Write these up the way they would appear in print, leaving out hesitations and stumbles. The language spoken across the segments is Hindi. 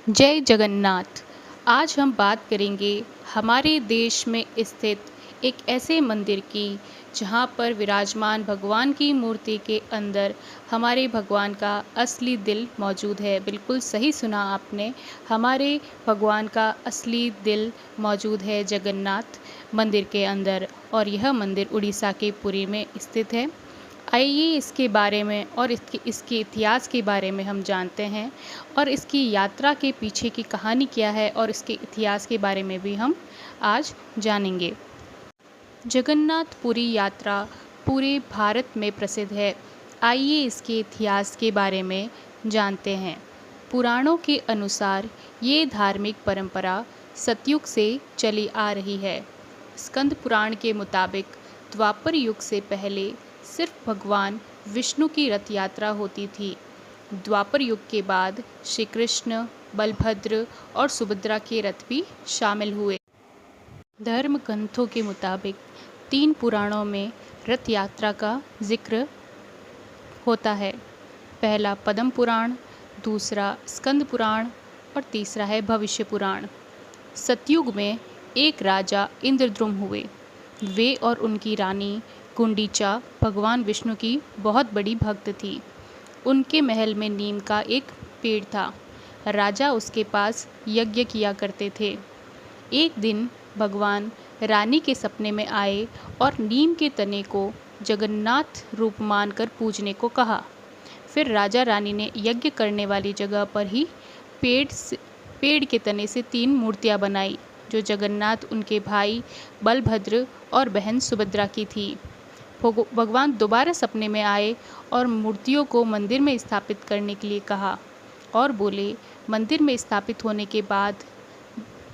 जय जगन्नाथ। आज हम बात करेंगे हमारे देश में स्थित एक ऐसे मंदिर की जहाँ पर विराजमान भगवान की मूर्ति के अंदर हमारे भगवान का असली दिल मौजूद है। बिल्कुल सही सुना आपने, हमारे भगवान का असली दिल मौजूद है जगन्नाथ मंदिर के अंदर, और यह मंदिर उड़ीसा के पुरी में स्थित है। आइए इसके बारे में और इसके इतिहास के बारे में हम जानते हैं, और इसकी यात्रा के पीछे की कहानी क्या है और इसके इतिहास के बारे में भी हम आज जानेंगे। जगन्नाथ पुरी यात्रा पूरे भारत में प्रसिद्ध है। आइए इसके इतिहास के बारे में जानते हैं। पुराणों के अनुसार ये धार्मिक परंपरा सतयुग से चली आ रही है। स्कंद पुराण के मुताबिक द्वापर युग से पहले सिर्फ भगवान विष्णु की रथ यात्रा होती थी। द्वापर युग के बाद श्री कृष्ण, बलभद्र और सुभद्रा के रथ भी शामिल हुए। धर्म ग्रंथों के मुताबिक 3 पुराणों में रथ यात्रा का जिक्र होता है। पहला पद्म पुराण, दूसरा स्कंद पुराण और तीसरा है भविष्य पुराण। सतयुग में एक राजा इंद्रद्युम्न हुए। वे और उनकी रानी गुंडीचा भगवान विष्णु की बहुत बड़ी भक्त थी। उनके महल में नीम का एक पेड़ था। राजा उसके पास यज्ञ किया करते थे। एक दिन भगवान रानी के सपने में आए और नीम के तने को जगन्नाथ रूप मानकर पूजने को कहा। फिर राजा रानी ने यज्ञ करने वाली जगह पर ही पेड़ के तने से 3 मूर्तियां बनाई, जो जगन्नाथ, उनके भाई बलभद्र और बहन सुभद्रा की थी। भगवान दोबारा सपने में आए और मूर्तियों को मंदिर में स्थापित करने के लिए कहा और बोले, मंदिर में स्थापित होने के बाद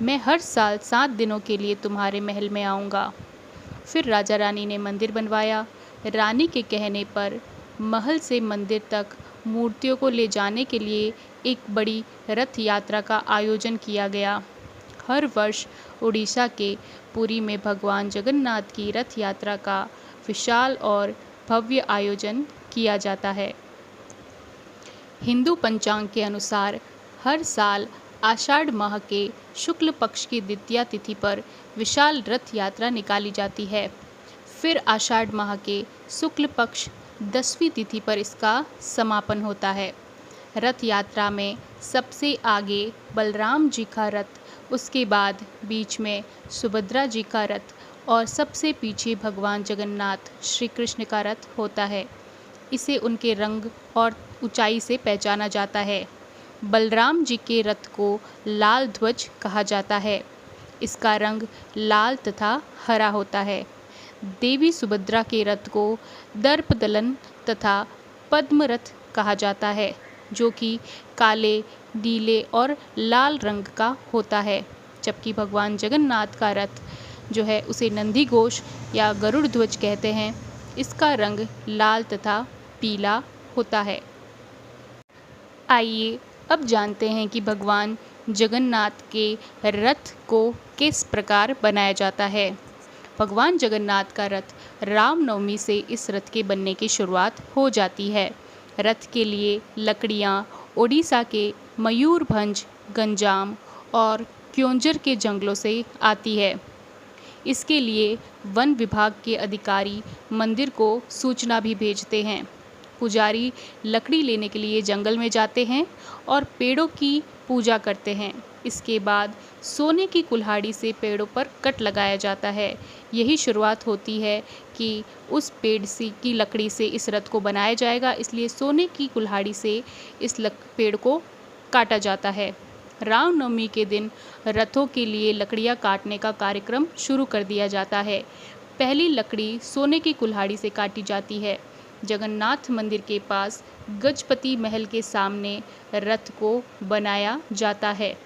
मैं हर साल 7 दिनों के लिए तुम्हारे महल में आऊँगा। फिर राजा रानी ने मंदिर बनवाया। रानी के कहने पर महल से मंदिर तक मूर्तियों को ले जाने के लिए एक बड़ी रथ यात्रा का आयोजन किया गया। हर वर्ष उड़ीसा के पुरी में भगवान जगन्नाथ की रथ यात्रा का विशाल और भव्य आयोजन किया जाता है। हिंदू पंचांग के अनुसार हर साल आषाढ़ माह के शुक्ल पक्ष की द्वितीया तिथि पर विशाल रथ यात्रा निकाली जाती है। फिर आषाढ़ माह के शुक्ल पक्ष 10वीं तिथि पर इसका समापन होता है। रथ यात्रा में सबसे आगे बलराम जी का रथ, उसके बाद बीच में सुभद्रा जी का रथ और सबसे पीछे भगवान जगन्नाथ श्री कृष्ण का रथ होता है। इसे उनके रंग और ऊंचाई से पहचाना जाता है। बलराम जी के रथ को लाल ध्वज कहा जाता है। इसका रंग लाल तथा हरा होता है। देवी सुभद्रा के रथ को दर्पदलन तथा पद्म रथ कहा जाता है, जो कि काले, नीले और लाल रंग का होता है। जबकि भगवान जगन्नाथ का रथ जो है उसे नंदी घोष या गरुड़ ध्वज कहते हैं। इसका रंग लाल तथा पीला होता है। आइए अब जानते हैं कि भगवान जगन्नाथ के रथ को किस प्रकार बनाया जाता है। भगवान जगन्नाथ का रथ रामनवमी से इस रथ के बनने की शुरुआत हो जाती है। रथ के लिए लकड़ियाँ ओडिशा के मयूरभंज, गंजाम और क्योंझर के जंगलों से आती है। इसके लिए वन विभाग के अधिकारी मंदिर को सूचना भी भेजते हैं। पुजारी लकड़ी लेने के लिए जंगल में जाते हैं और पेड़ों की पूजा करते हैं। इसके बाद सोने की कुल्हाड़ी से पेड़ों पर कट लगाया जाता है। यही शुरुआत होती है कि उस पेड़ की लकड़ी से इस रथ को बनाया जाएगा, इसलिए सोने की कुल्हाड़ी से इस पेड़ को काटा जाता है। रामनवमी के दिन रथों के लिए लकड़ियां काटने का कार्यक्रम शुरू कर दिया जाता है। पहली लकड़ी सोने की कुल्हाड़ी से काटी जाती है। जगन्नाथ मंदिर के पास गजपति महल के सामने रथ को बनाया जाता है।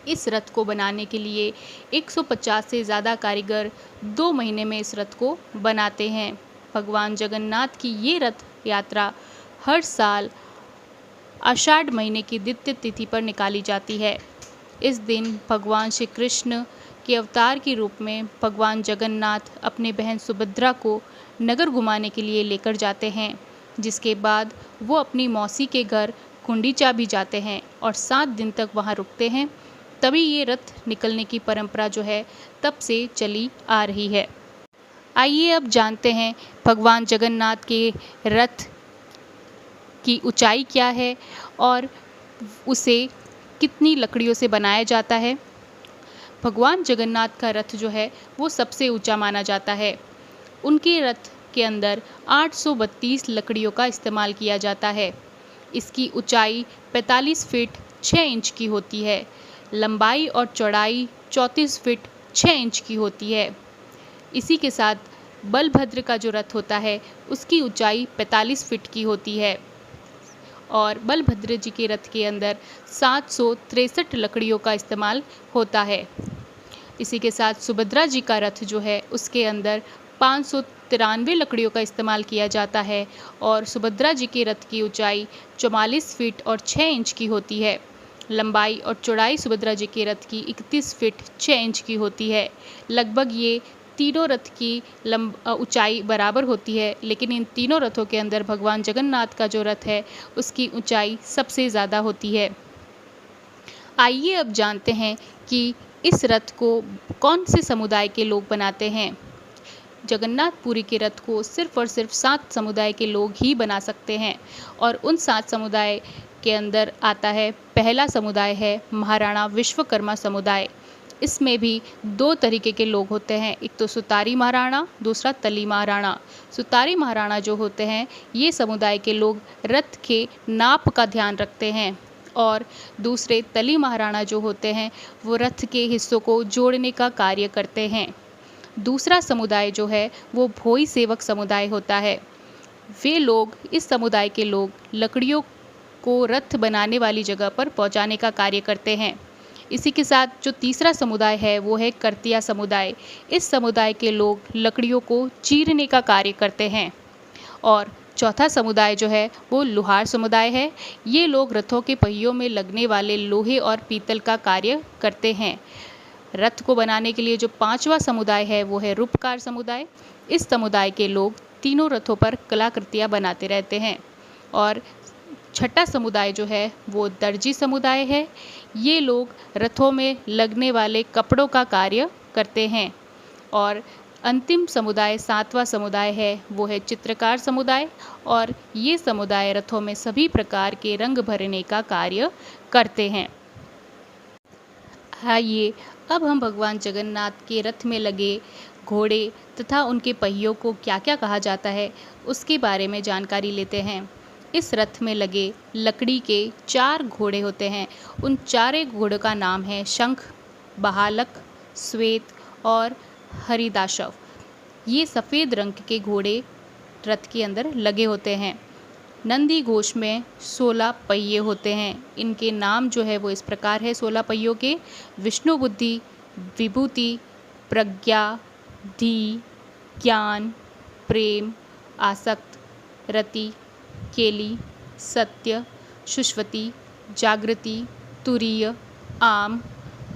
इस रथ को बनाने के लिए 150 से ज़्यादा कारीगर 2 महीने में इस रथ को बनाते हैं। भगवान जगन्नाथ की ये रथ यात्रा हर साल आषाढ़ महीने की द्वितीय तिथि पर निकाली जाती है। इस दिन भगवान श्री कृष्ण के अवतार के रूप में भगवान जगन्नाथ अपने बहन सुभद्रा को नगर घुमाने के लिए लेकर जाते हैं, जिसके बाद वो अपनी मौसी के घर गुंडीचा भी जाते हैं और 7 दिन तक वहाँ रुकते हैं। तभी ये रथ निकलने की परंपरा जो है तब से चली आ रही है। आइए अब जानते हैं भगवान जगन्नाथ के रथ की ऊंचाई क्या है और उसे कितनी लकड़ियों से बनाया जाता है। भगवान जगन्नाथ का रथ जो है वो सबसे ऊंचा माना जाता है। उनके रथ के अंदर 832 लकड़ियों का इस्तेमाल किया जाता है। इसकी ऊंचाई 45 फीट 6 इंच की होती है। लंबाई और चौड़ाई 34 फीट 6 इंच की होती है। इसी के साथ बलभद्र का जो रथ होता है उसकी ऊंचाई 45 फीट की होती है और बलभद्र जी के रथ के अंदर 763 लकड़ियों का इस्तेमाल होता है। इसी के साथ सुभद्रा जी का रथ जो है उसके अंदर 593 लकड़ियों का इस्तेमाल किया जाता है और सुभद्रा जी के रथ की ऊंचाई 44 फीट और 6 इंच की होती है। लंबाई और चौड़ाई सुभद्रा जी के रथ की 31 फीट 6 इंच की होती है। लगभग ये तीनों रथ की ऊंचाई बराबर होती है, लेकिन इन तीनों रथों के अंदर भगवान जगन्नाथ का जो रथ है उसकी ऊंचाई सबसे ज़्यादा होती है। आइए अब जानते हैं कि इस रथ को कौन से समुदाय के लोग बनाते हैं। जगन्नाथपुरी के रथ को सिर्फ और सिर्फ 7 समुदाय के लोग ही बना सकते हैं और उन 7 समुदाय के अंदर आता है, पहला समुदाय है महाराणा विश्वकर्मा समुदाय। इसमें भी 2 तरीके के लोग होते हैं, एक तो सुतारी महाराणा, दूसरा तली महाराणा। सुतारी महाराणा जो होते हैं ये समुदाय के लोग रथ के नाप का ध्यान रखते हैं और दूसरे तली महाराणा जो होते हैं वो रथ के हिस्सों को जोड़ने का कार्य करते हैं। दूसरा समुदाय जो है वो भोई सेवक समुदाय होता है। वे लोग, इस समुदाय के लोग लकड़ियों को रथ बनाने वाली जगह पर पहुंचाने का कार्य करते हैं। इसी के साथ जो तीसरा समुदाय है वो है कर्तिया समुदाय। इस समुदाय के लोग लकड़ियों को चीरने का कार्य करते हैं। और चौथा समुदाय जो है वो लुहार समुदाय है। ये लोग रथों के पहियों में लगने वाले लोहे और पीतल का कार्य करते हैं। रथ को बनाने के लिए जो 5वां समुदाय है वो है रूपकार समुदाय। इस समुदाय के लोग तीनों रथों पर कलाकृतियाँ बनाते रहते हैं। और छठा समुदाय जो है वो दर्जी समुदाय है। ये लोग रथों में लगने वाले कपड़ों का कार्य करते हैं। और अंतिम समुदाय 7वां समुदाय है वो है चित्रकार समुदाय और ये समुदाय रथों में सभी प्रकार के रंग भरने का कार्य करते हैं। आइए अब हम भगवान जगन्नाथ के रथ में लगे घोड़े तथा उनके पहियों को क्या क्या कहा जाता है उसके बारे में जानकारी लेते हैं। इस रथ में लगे लकड़ी के 4 घोड़े होते हैं। उन 4 घोड़ों का नाम है शंख, बहालक, श्वेत और हरिदाशव। ये सफ़ेद रंग के घोड़े रथ के अंदर लगे होते हैं। नंदी घोष में 16 पहिए होते हैं। इनके नाम जो है वो इस प्रकार है 16 पहियों के: विष्णु बुद्धि, विभूति, प्रज्ञा, धी, ज्ञान, प्रेम, आसक्त, रति, केली, सत्य, शुष्वती, जागृति, तुरीय, आम,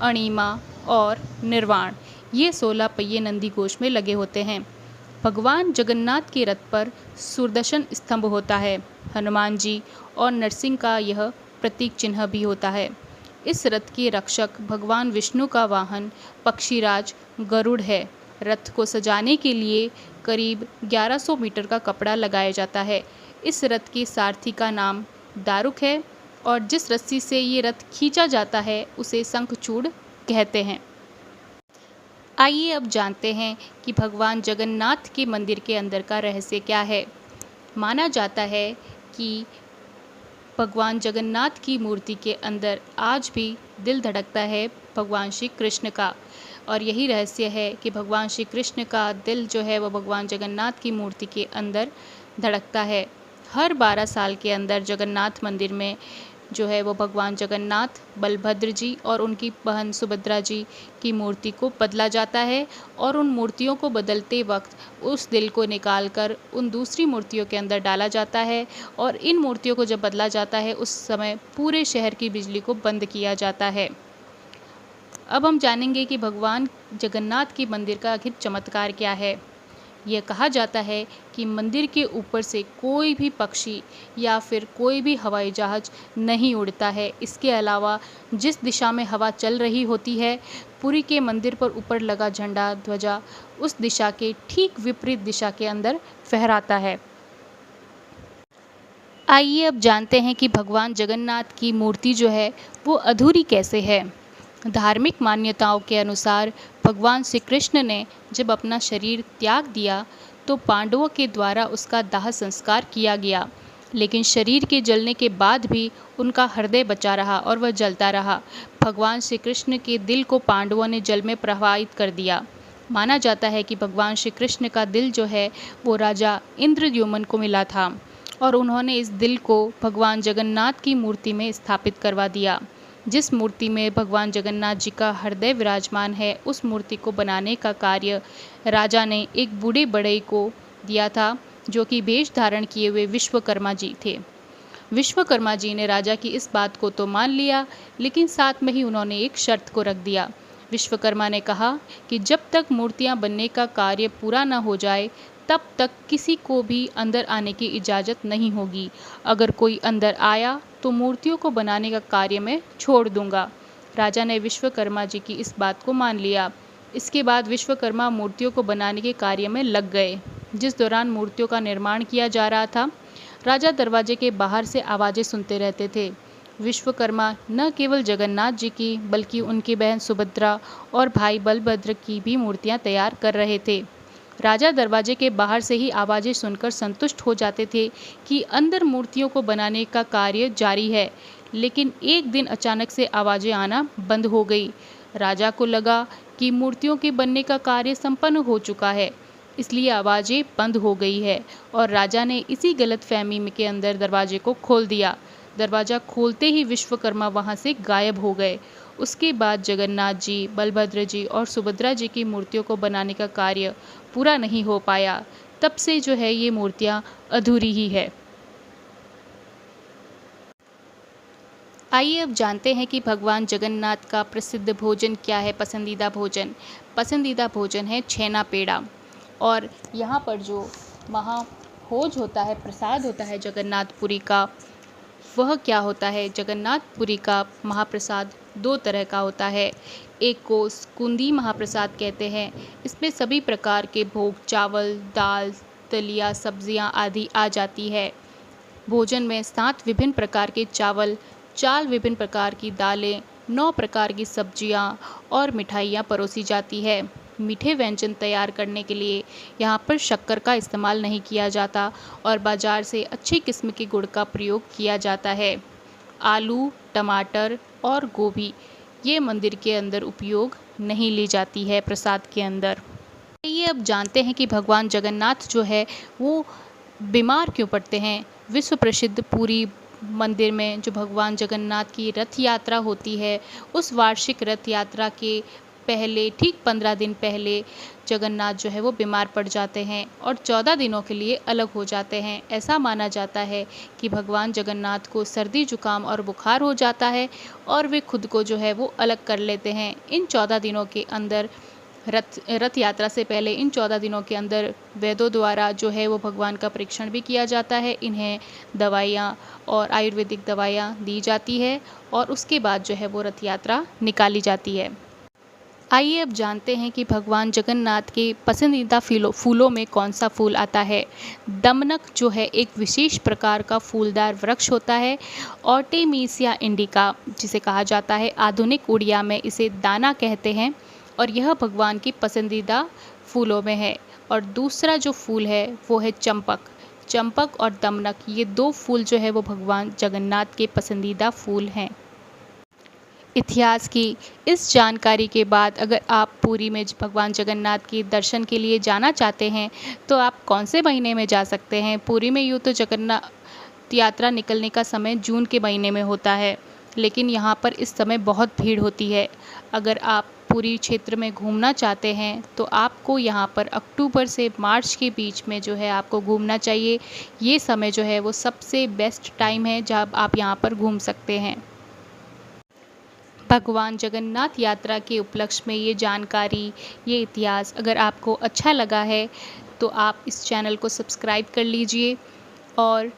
अणिमा और निर्वाण। ये 16 पहिए नंदी घोष में लगे होते हैं। भगवान जगन्नाथ के रथ पर सुदर्शन स्तंभ होता है। हनुमान जी और नरसिंह का यह प्रतीक चिन्ह भी होता है। इस रथ के रक्षक भगवान विष्णु का वाहन पक्षीराज गरुड़ है। रथ को सजाने के लिए करीब 1100 मीटर का कपड़ा लगाया जाता है। इस रथ के सारथी का नाम दारुक है और जिस रस्सी से ये रथ खींचा जाता है उसे शंखचूड़ कहते हैं। आइए अब जानते हैं कि भगवान जगन्नाथ के मंदिर के अंदर का रहस्य क्या है। माना जाता है कि भगवान जगन्नाथ की मूर्ति के अंदर आज भी दिल धड़कता है भगवान श्री कृष्ण का, और यही रहस्य है कि भगवान श्री कृष्ण का दिल जो है वो भगवान जगन्नाथ की मूर्ति के अंदर धड़कता है। हर 12 साल के अंदर जगन्नाथ मंदिर में जो है वो भगवान जगन्नाथ, बलभद्र जी और उनकी बहन सुभद्रा जी की मूर्ति को बदला जाता है और उन मूर्तियों को बदलते वक्त उस दिल को निकालकर उन दूसरी मूर्तियों के अंदर डाला जाता है और इन मूर्तियों को जब बदला जाता है उस समय पूरे शहर की बिजली को बंद किया जाता है। अब हम जानेंगे कि भगवान जगन्नाथ के मंदिर का आखिर चमत्कार क्या है। यह कहा जाता है कि मंदिर के ऊपर से कोई भी पक्षी या फिर कोई भी हवाई जहाज नहीं उड़ता है। इसके अलावा जिस दिशा में हवा चल रही होती है, पुरी के मंदिर पर ऊपर लगा झंडा ध्वजा उस दिशा के ठीक विपरीत दिशा के अंदर फहराता है। आइए अब जानते हैं कि भगवान जगन्नाथ की मूर्ति जो है वो अधूरी कैसे है। धार्मिक मान्यताओं के अनुसार भगवान श्री कृष्ण ने जब अपना शरीर त्याग दिया तो पांडवों के द्वारा उसका दाह संस्कार किया गया, लेकिन शरीर के जलने के बाद भी उनका हृदय बचा रहा और वह जलता रहा। भगवान श्री कृष्ण के दिल को पांडवों ने जल में प्रवाहित कर दिया। माना जाता है कि भगवान श्री कृष्ण का दिल जो है वो राजा इंद्रद्युम्न को मिला था और उन्होंने इस दिल को भगवान जगन्नाथ की मूर्ति में स्थापित करवा दिया। जिस मूर्ति में भगवान जगन्नाथ जी का हृदय विराजमान है, उस मूर्ति को बनाने का कार्य राजा ने एक बूढ़े बढ़ई को दिया था, जो कि वेश धारण किए हुए विश्वकर्मा जी थे। विश्वकर्मा जी ने राजा की इस बात को तो मान लिया, लेकिन साथ में ही उन्होंने एक शर्त को रख दिया। विश्वकर्मा ने कहा कि जब तक मूर्तियां बनने का कार्य पूरा न हो जाए, तब तक किसी को भी अंदर आने की इजाज़त नहीं होगी। अगर कोई अंदर आया तो मूर्तियों को बनाने का कार्य मैं छोड़ दूंगा। राजा ने विश्वकर्मा जी की इस बात को मान लिया। इसके बाद विश्वकर्मा मूर्तियों को बनाने के कार्य में लग गए। जिस दौरान मूर्तियों का निर्माण किया जा रहा था, राजा दरवाजे के बाहर से आवाज़ें सुनते रहते थे। विश्वकर्मा न केवल जगन्नाथ जी की बल्कि उनकी बहन सुभद्रा और भाई बलभद्र की भी मूर्तियां तैयार कर रहे थे। राजा दरवाजे के बाहर से ही आवाज़ें सुनकर संतुष्ट हो जाते थे कि अंदर मूर्तियों को बनाने का कार्य जारी है, लेकिन एक दिन अचानक से आवाज़ें आना बंद हो गई। राजा को लगा कि मूर्तियों के बनने का कार्य संपन्न हो चुका है, इसलिए आवाज़ें बंद हो गई है और राजा ने इसी गलतफहमी के अंदर दरवाजे को खोल दिया। दरवाज़ा खोलते ही विश्वकर्मा वहाँ से गायब हो गए। उसके बाद जगन्नाथ जी, बलभद्र जी और सुभद्रा जी की मूर्तियों को बनाने का कार्य पूरा नहीं हो पाया। तब से जो है ये मूर्तियाँ अधूरी ही है। आइए अब जानते हैं कि भगवान जगन्नाथ का प्रसिद्ध भोजन क्या है। पसंदीदा भोजन है छेना पेड़ा। और यहाँ पर जो महाभोज होता है, प्रसाद होता है जगन्नाथपुरी का, वह क्या होता है। जगन्नाथपुरी का महाप्रसाद दो तरह का होता है। एक को स्कूंदी महाप्रसाद कहते हैं। इसमें सभी प्रकार के भोग, चावल, दाल, दलिया, सब्जियां आदि आ जाती है। भोजन में 7 विभिन्न प्रकार के चावल, 4 विभिन्न प्रकार की दालें, 9 प्रकार की सब्जियां और मिठाइयाँ परोसी जाती है। मीठे व्यंजन तैयार करने के लिए यहाँ पर शक्कर का इस्तेमाल नहीं किया जाता और बाज़ार से अच्छी किस्म के गुड़ का प्रयोग किया जाता है। आलू, टमाटर और गोभी ये मंदिर के अंदर उपयोग नहीं ली जाती है प्रसाद के अंदर। ये अब जानते हैं कि भगवान जगन्नाथ जो है वो बीमार क्यों पड़ते हैं। विश्व प्रसिद्ध पुरी मंदिर में जो भगवान जगन्नाथ की रथ यात्रा होती है, उस वार्षिक रथ यात्रा के पहले ठीक 15 दिन पहले जगन्नाथ जो है वो बीमार पड़ जाते हैं और 14 दिनों के लिए अलग हो जाते हैं। ऐसा माना जाता है कि भगवान जगन्नाथ को सर्दी, जुकाम और बुखार हो जाता है और वे खुद को जो है वो अलग कर लेते हैं। इन 14 दिनों के अंदर रथ यात्रा से पहले इन 14 दिनों के अंदर वैद्यों द्वारा जो है वो भगवान का परीक्षण भी किया जाता है। इन्हें दवाइयाँ और आयुर्वेदिक दवाइयाँ दी जाती है और उसके बाद जो है वो रथ यात्रा निकाली जाती है। आइए अब जानते हैं कि भगवान जगन्नाथ के पसंदीदा फूलों में कौन सा फूल आता है। दमनक जो है एक विशेष प्रकार का फूलदार वृक्ष होता है। ऑर्टेमिसिया इंडिका जिसे कहा जाता है, आधुनिक उड़िया में इसे दाना कहते हैं और यह भगवान की पसंदीदा फूलों में है। और दूसरा जो फूल है वो है चंपक और दमनक, ये 2 फूल जो है वो भगवान जगन्नाथ के पसंदीदा फूल हैं। इतिहास की इस जानकारी के बाद अगर आप पुरी में भगवान जगन्नाथ के दर्शन के लिए जाना चाहते हैं तो आप कौन से महीने में जा सकते हैं। पुरी में यूँ तो जगन्नाथ यात्रा निकलने का समय जून के महीने में होता है, लेकिन यहाँ पर इस समय बहुत भीड़ होती है। अगर आप पुरी क्षेत्र में घूमना चाहते हैं तो आपको यहाँ पर अक्टूबर से मार्च के बीच में जो है आपको घूमना चाहिए। ये समय जो है वो सबसे बेस्ट टाइम है जब आप यहाँ पर घूम सकते हैं। भगवान जगन्नाथ यात्रा के उपलक्ष्य में ये जानकारी, ये इतिहास अगर आपको अच्छा लगा है तो आप इस चैनल को सब्सक्राइब कर लीजिए। और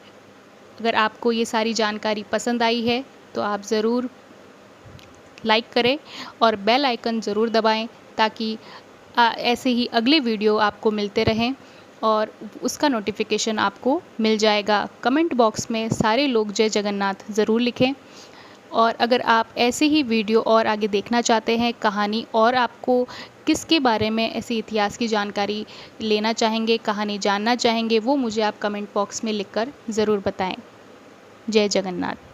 अगर आपको ये सारी जानकारी पसंद आई है तो आप ज़रूर लाइक करें और बेल आइकन ज़रूर दबाएं, ताकि ऐसे ही अगले वीडियो आपको मिलते रहें और उसका नोटिफिकेशन आपको मिल जाएगा। कमेंट बॉक्स में सारे लोग जय जगन्नाथ ज़रूर लिखें। और अगर आप ऐसे ही वीडियो और आगे देखना चाहते हैं, कहानी, और आपको किसके बारे में ऐसे इतिहास की जानकारी लेना चाहेंगे, कहानी जानना चाहेंगे, वो मुझे आप कमेंट बॉक्स में लिखकर ज़रूर बताएं। जय जगन्नाथ।